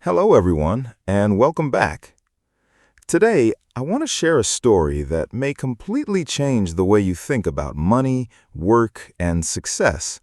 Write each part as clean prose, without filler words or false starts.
Hello, everyone, and welcome back. Today, I want to share a story that may completely change the way you think about money, work, and success.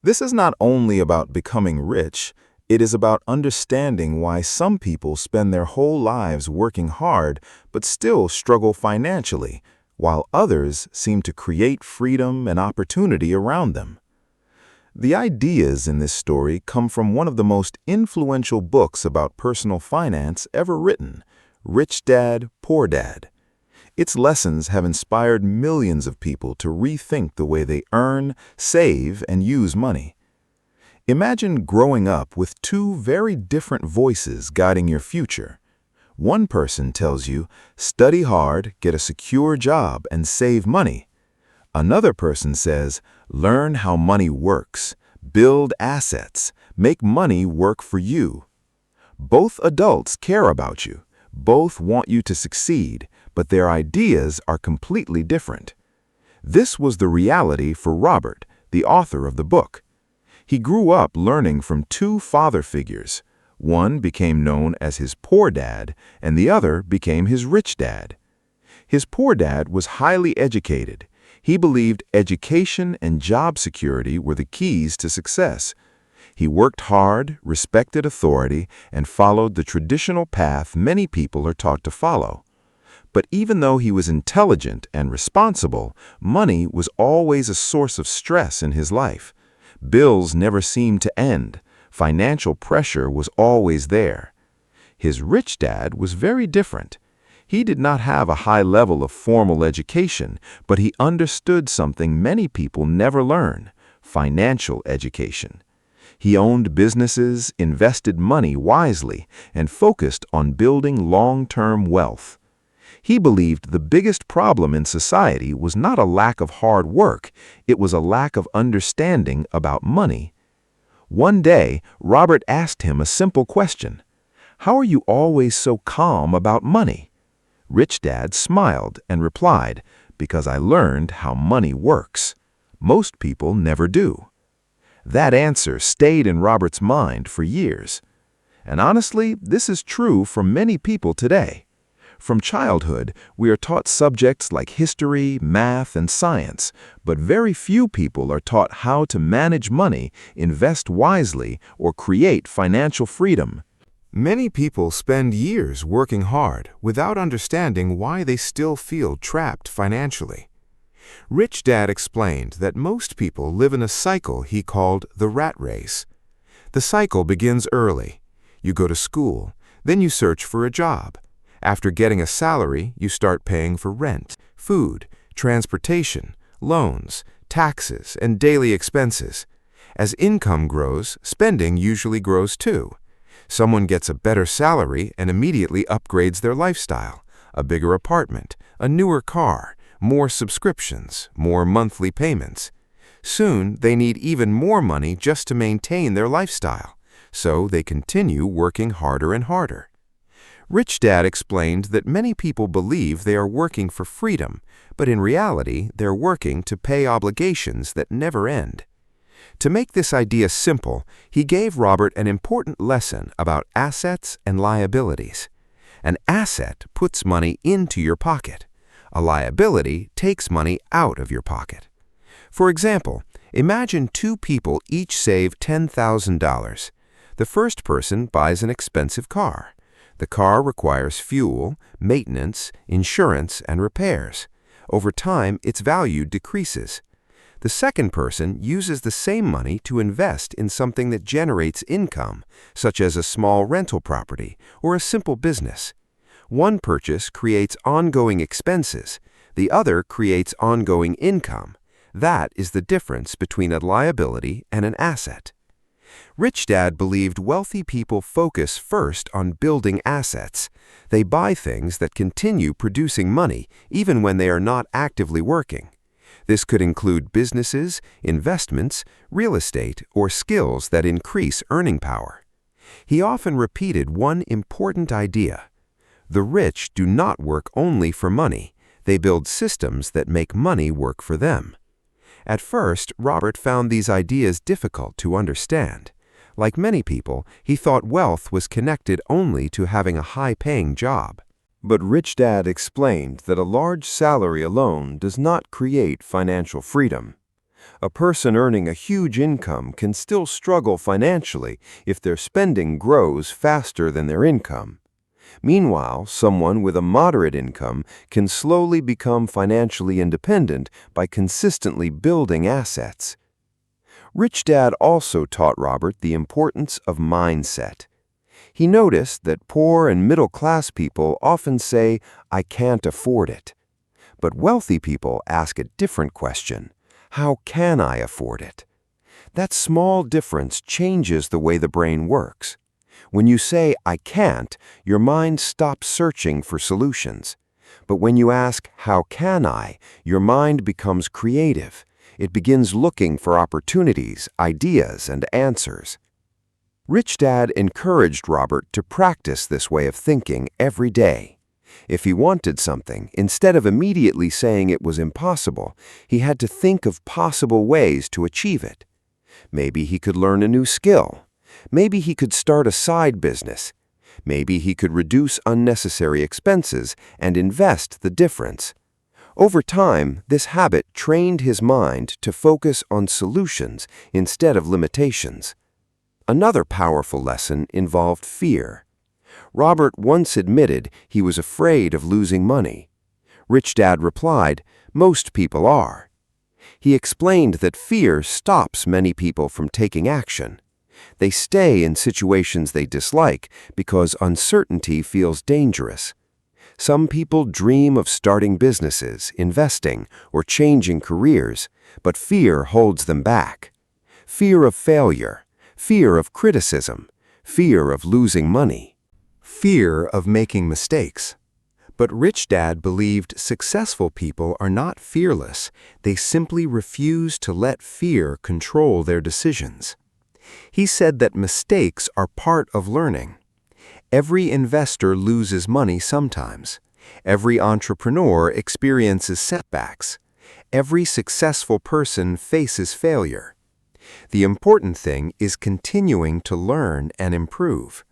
This is not only about becoming rich, it is about understanding why some people spend their whole lives working hard but still struggle financially, while others seem to create freedom and opportunity around them. The ideas in this story come from one of the most influential books about personal finance ever written, Rich Dad, Poor Dad. Its lessons have inspired millions of people to rethink the way they earn, save, and use money. Imagine growing up with two very different voices guiding your future. One person tells you, study hard, get a secure job, and save money. Another person says, learn how money works, build assets, make money work for you. Both adults care about you. Both want you to succeed, but their ideas are completely different. This was the reality for Robert, the author of the book. He grew up learning from two father figures. One became known as his poor dad, and the other became his rich dad. His poor dad was highly educated. He believed education and job security were the keys to success. He worked hard, respected authority, and followed the traditional path many people are taught to follow. But even though he was intelligent and responsible, money was always a source of stress in his life. Bills never seemed to end. Financial pressure was always there. His rich dad was very different. He did not have a high level of formal education, but he understood something many people never learn: financial education. He owned businesses, invested money wisely, and focused on building long-term wealth. He believed the biggest problem in society was not a lack of hard work, it was a lack of understanding about money. One day, Robert asked him a simple question: "How are you always so calm about money?" Rich Dad smiled and replied, "Because I learned how money works. Most people never do." That answer stayed in Robert's mind for years. And honestly, this is true for many people today. From childhood, we are taught subjects like history, math, and science, but very few people are taught how to manage money, invest wisely, or create financial freedom. Many people spend years working hard without understanding why they still feel trapped financially. Rich Dad explained that most people live in a cycle he called the rat race. The cycle begins early. You go to school, then you search for a job. After getting a salary, you start paying for rent, food, transportation, loans, taxes, and daily expenses. As income grows, spending usually grows too. Someone gets a better salary and immediately upgrades their lifestyle: a bigger apartment, a newer car, more subscriptions, more monthly payments. Soon, they need even more money just to maintain their lifestyle, so they continue working harder and harder. Rich Dad explained that many people believe they are working for freedom, but in reality, they're working to pay obligations that never end. To make this idea simple, he gave Robert an important lesson about assets and liabilities. An asset puts money into your pocket. A liability takes money out of your pocket. For example, imagine two people each save $10,000. The first person buys an expensive car. The car requires fuel, maintenance, insurance, and repairs. Over time, its value decreases. The second person uses the same money to invest in something that generates income, such as a small rental property or a simple business. One purchase creates ongoing expenses. The other creates ongoing income. That is the difference between a liability and an asset. Rich Dad believed wealthy people focus first on building assets. They buy things that continue producing money even when they are not actively working. This could include businesses, investments, real estate, or skills that increase earning power. He often repeated one important idea: the rich do not work only for money, they build systems that make money work for them. At first, Robert found these ideas difficult to understand. Like many people, he thought wealth was connected only to having a high-paying job. But Rich Dad explained that a large salary alone does not create financial freedom. A person earning a huge income can still struggle financially if their spending grows faster than their income. Meanwhile, someone with a moderate income can slowly become financially independent by consistently building assets. Rich Dad also taught Robert the importance of mindset. He noticed that poor and middle-class people often say, "I can't afford it." But wealthy people ask a different question: how can I afford it? That small difference changes the way the brain works. When you say, "I can't," your mind stops searching for solutions. But when you ask, "How can I?" your mind becomes creative. It begins looking for opportunities, ideas, and answers. Rich Dad encouraged Robert to practice this way of thinking every day. If he wanted something, instead of immediately saying it was impossible, he had to think of possible ways to achieve it. Maybe he could learn a new skill. Maybe he could start a side business. Maybe he could reduce unnecessary expenses and invest the difference. Over time, this habit trained his mind to focus on solutions instead of limitations. Another powerful lesson involved fear. Robert once admitted he was afraid of losing money. Rich Dad replied, "Most people are." He explained that fear stops many people from taking action. They stay in situations they dislike because uncertainty feels dangerous. Some people dream of starting businesses, investing, or changing careers, but fear holds them back. Fear of failure, fear of criticism, fear of losing money, fear of making mistakes. But Rich Dad believed successful people are not fearless. They simply refuse to let fear control their decisions. He said that mistakes are part of learning. Every investor loses money sometimes. Every entrepreneur experiences setbacks. Every successful person faces failure. The important thing is continuing to learn and improve.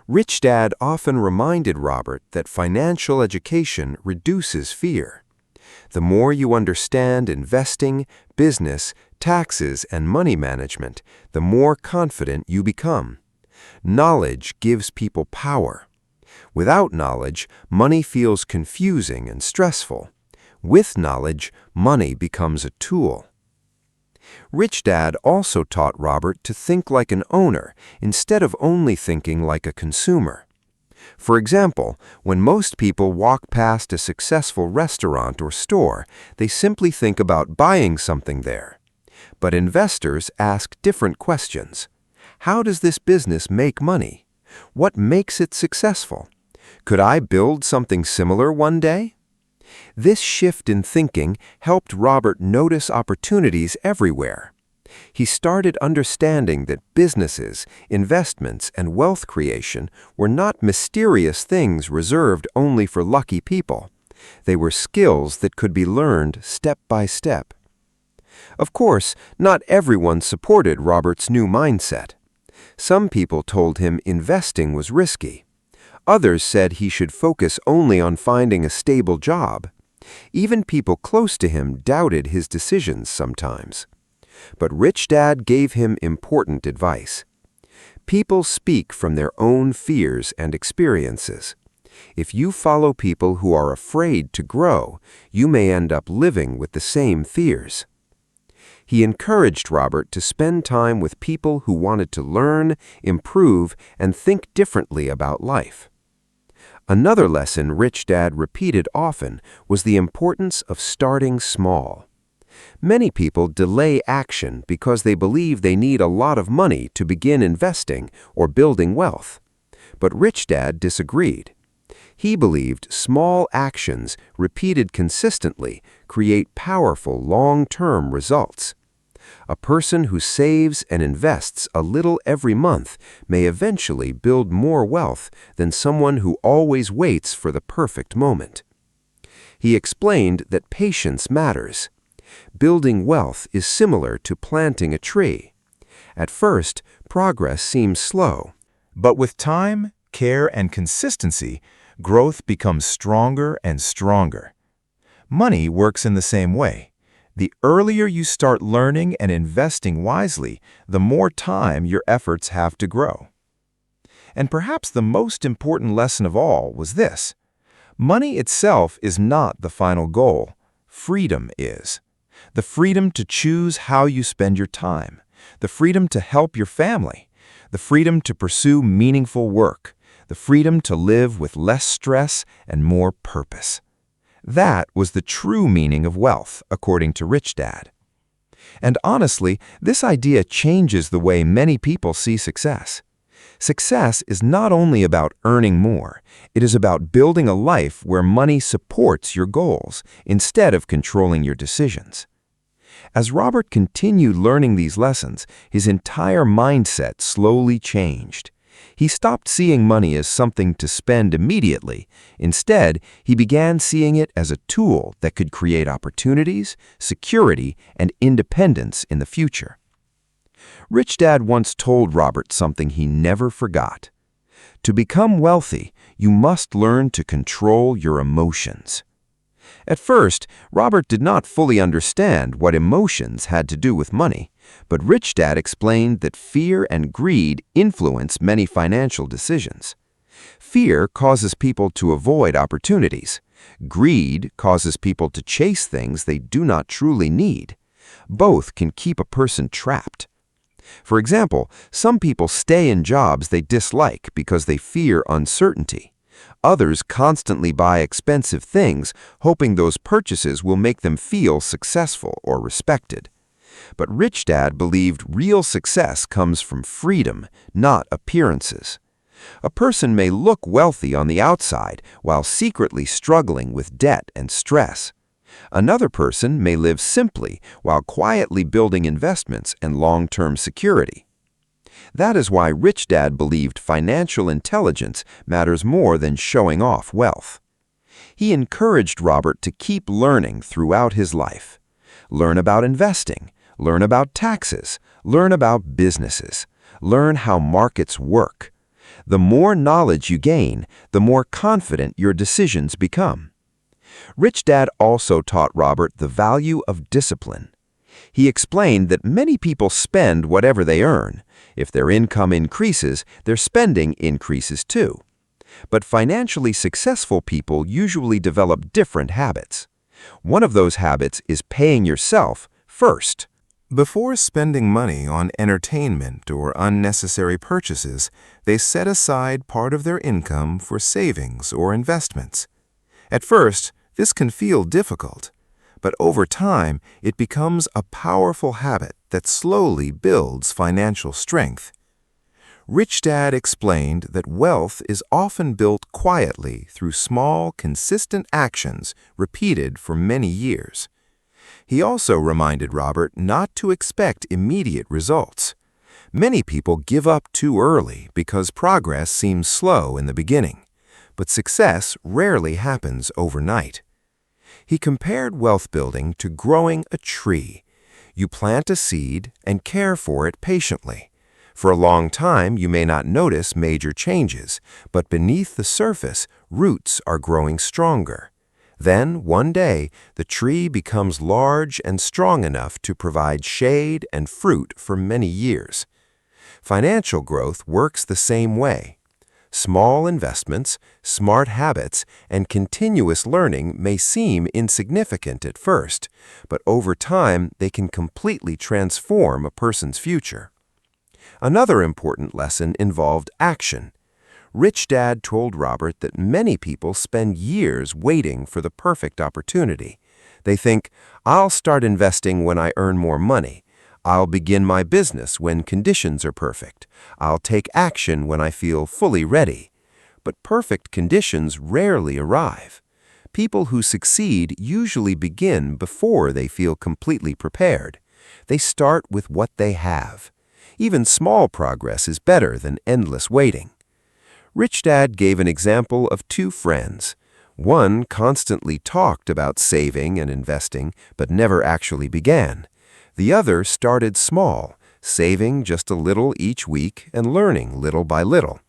Rich Dad often reminded Robert that financial education reduces fear. The more you understand investing, business, taxes, and money management, the more confident you become. Knowledge gives people power. Without knowledge, money feels confusing and stressful. With knowledge, money becomes a tool. Rich Dad also taught Robert to think like an owner instead of only thinking like a consumer. For example, when most people walk past a successful restaurant or store, they simply think about buying something there. But investors ask different questions. How does this business make money? What makes it successful? Could I build something similar one day? This shift in thinking helped Robert notice opportunities everywhere. He started understanding that businesses, investments, and wealth creation were not mysterious things reserved only for lucky people. They were skills that could be learned step by step. Of course, not everyone supported Robert's new mindset. Some people told him investing was risky. Others said he should focus only on finding a stable job. Even people close to him doubted his decisions sometimes. But Rich Dad gave him important advice. People speak from their own fears and experiences. If you follow people who are afraid to grow, you may end up living with the same fears. He encouraged Robert to spend time with people who wanted to learn, improve, and think differently about life. Another lesson Rich Dad repeated often was the importance of starting small. Many people delay action because they believe they need a lot of money to begin investing or building wealth. But Rich Dad disagreed. He believed small actions, repeated consistently, create powerful long-term results. A person who saves and invests a little every month may eventually build more wealth than someone who always waits for the perfect moment. He explained that patience matters. Building wealth is similar to planting a tree. At first, progress seems slow. But with time, care, and consistency, growth becomes stronger and stronger. Money works in the same way. The earlier you start learning and investing wisely, the more time your efforts have to grow. And perhaps the most important lesson of all was this: money itself is not the final goal. Freedom is. The freedom to choose how you spend your time, the freedom to help your family, the freedom to pursue meaningful work, the freedom to live with less stress and more purpose. That was the true meaning of wealth, according to Rich Dad. And honestly, this idea changes the way many people see success. Success is not only about earning more, it is about building a life where money supports your goals instead of controlling your decisions. As Robert continued learning these lessons, his entire mindset slowly changed. He stopped seeing money as something to spend immediately. Instead, he began seeing it as a tool that could create opportunities, security, and independence in the future. Rich Dad once told Robert something he never forgot. To become wealthy, you must learn to control your emotions. At first, Robert did not fully understand what emotions had to do with money, but Rich Dad explained that fear and greed influence many financial decisions. Fear causes people to avoid opportunities. Greed causes people to chase things they do not truly need. Both can keep a person trapped. For example, some people stay in jobs they dislike because they fear uncertainty. Others constantly buy expensive things, hoping those purchases will make them feel successful or respected. But Rich Dad believed real success comes from freedom, not appearances. A person may look wealthy on the outside while secretly struggling with debt and stress. Another person may live simply while quietly building investments and long-term security. That is why Rich Dad believed financial intelligence matters more than showing off wealth. He encouraged Robert to keep learning throughout his life. Learn about investing, learn about taxes, learn about businesses, learn how markets work. The more knowledge you gain, the more confident your decisions become. Rich Dad also taught Robert the value of discipline. He explained that many people spend whatever they earn. If their income increases, their spending increases too. But financially successful people usually develop different habits. One of those habits is paying yourself first. Before spending money on entertainment or unnecessary purchases, they set aside part of their income for savings or investments. At first, this can feel difficult, but over time, it becomes a powerful habit that slowly builds financial strength. Rich Dad explained that wealth is often built quietly through small, consistent actions repeated for many years. He also reminded Robert not to expect immediate results. Many people give up too early because progress seems slow in the beginning, but success rarely happens overnight. He compared wealth building to growing a tree. You plant a seed and care for it patiently. For a long time, you may not notice major changes, but beneath the surface, roots are growing stronger. Then, one day, the tree becomes large and strong enough to provide shade and fruit for many years. Financial growth works the same way. Small investments, smart habits, and continuous learning may seem insignificant at first, but over time they can completely transform a person's future. Another important lesson involved action. Rich Dad told Robert that many people spend years waiting for the perfect opportunity. They think, "I'll start investing when I earn more money. I'll begin my business when conditions are perfect. I'll take action when I feel fully ready." But perfect conditions rarely arrive. People who succeed usually begin before they feel completely prepared. They start with what they have. Even small progress is better than endless waiting. Rich Dad gave an example of two friends. One constantly talked about saving and investing, but never actually began. The other started small, saving just a little each week and learning little by little.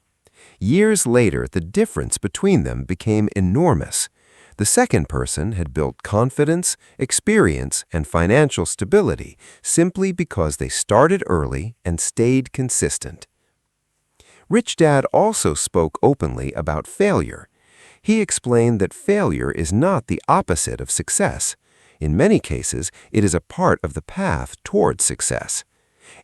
Years later, the difference between them became enormous. The second person had built confidence, experience, and financial stability simply because they started early and stayed consistent. Rich Dad also spoke openly about failure. He explained that failure is not the opposite of success. In many cases, it is a part of the path towards success.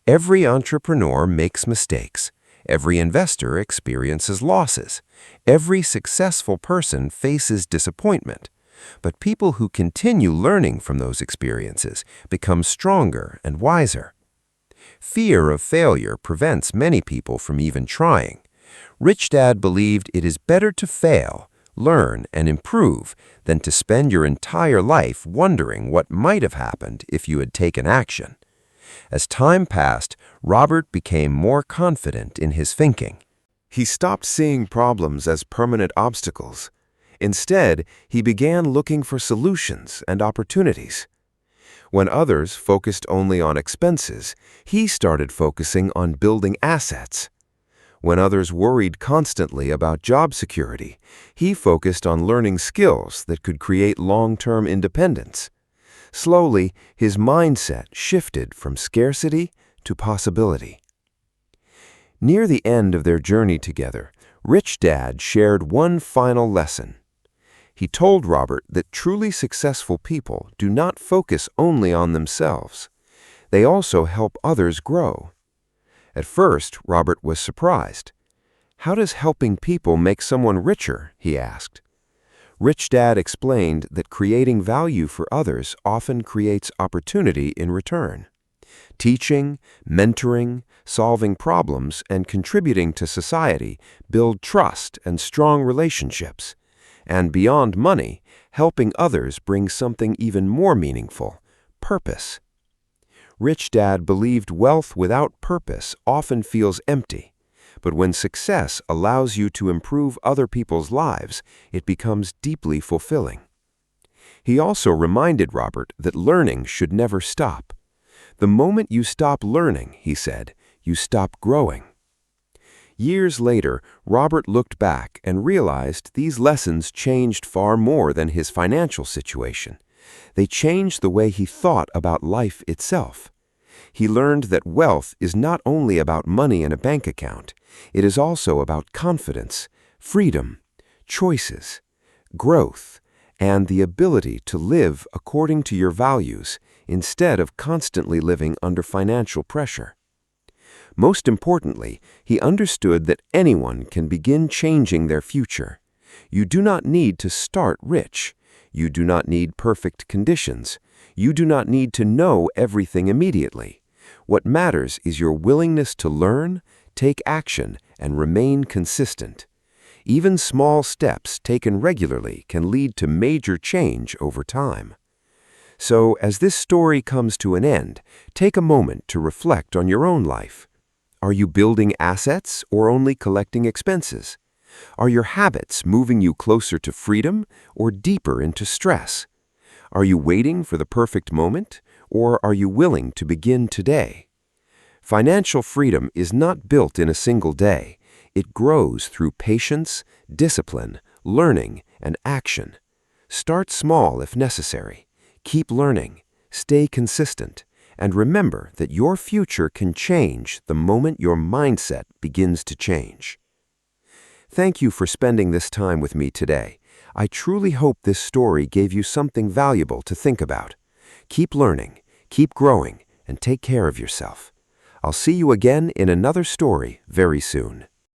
Every entrepreneur makes mistakes. Every investor experiences losses. Every successful person faces disappointment. But people who continue learning from those experiences become stronger and wiser. Fear of failure prevents many people from even trying. Rich Dad believed it is better to fail, learn, and improve than to spend your entire life wondering what might have happened if you had taken action. As time passed, Robert became more confident in his thinking. He stopped seeing problems as permanent obstacles. Instead, he began looking for solutions and opportunities. When others focused only on expenses, he started focusing on building assets. When others worried constantly about job security, he focused on learning skills that could create long-term independence. Slowly, his mindset shifted from scarcity to possibility. Near the end of their journey together, Rich Dad shared one final lesson. He told Robert that truly successful people do not focus only on themselves. They also help others grow. At first, Robert was surprised. "How does helping people make someone richer?" he asked. Rich Dad explained that creating value for others often creates opportunity in return. Teaching, mentoring, solving problems, and contributing to society build trust and strong relationships. And beyond money, helping others brings something even more meaningful: purpose. Rich Dad believed wealth without purpose often feels empty. But when success allows you to improve other people's lives, it becomes deeply fulfilling. He also reminded Robert that learning should never stop. "The moment you stop learning," he said, "you stop growing." Years later, Robert looked back and realized these lessons changed far more than his financial situation. They changed the way he thought about life itself. He learned that wealth is not only about money in a bank account. It is also about confidence, freedom, choices, growth, and the ability to live according to your values instead of constantly living under financial pressure. Most importantly, he understood that anyone can begin changing their future. You do not need to start rich. You do not need perfect conditions. You do not need to know everything immediately. What matters is your willingness to learn, take action, and remain consistent. Even small steps taken regularly can lead to major change over time. So, as this story comes to an end, take a moment to reflect on your own life. Are you building assets or only collecting expenses? Are your habits moving you closer to freedom or deeper into stress? Are you waiting for the perfect moment, or are you willing to begin today? Financial freedom is not built in a single day. It grows through patience, discipline, learning, and action. Start small if necessary. Keep learning. Stay consistent. And remember that your future can change the moment your mindset begins to change. Thank you for spending this time with me today. I truly hope this story gave you something valuable to think about. Keep learning, keep growing, and take care of yourself. I'll see you again in another story very soon.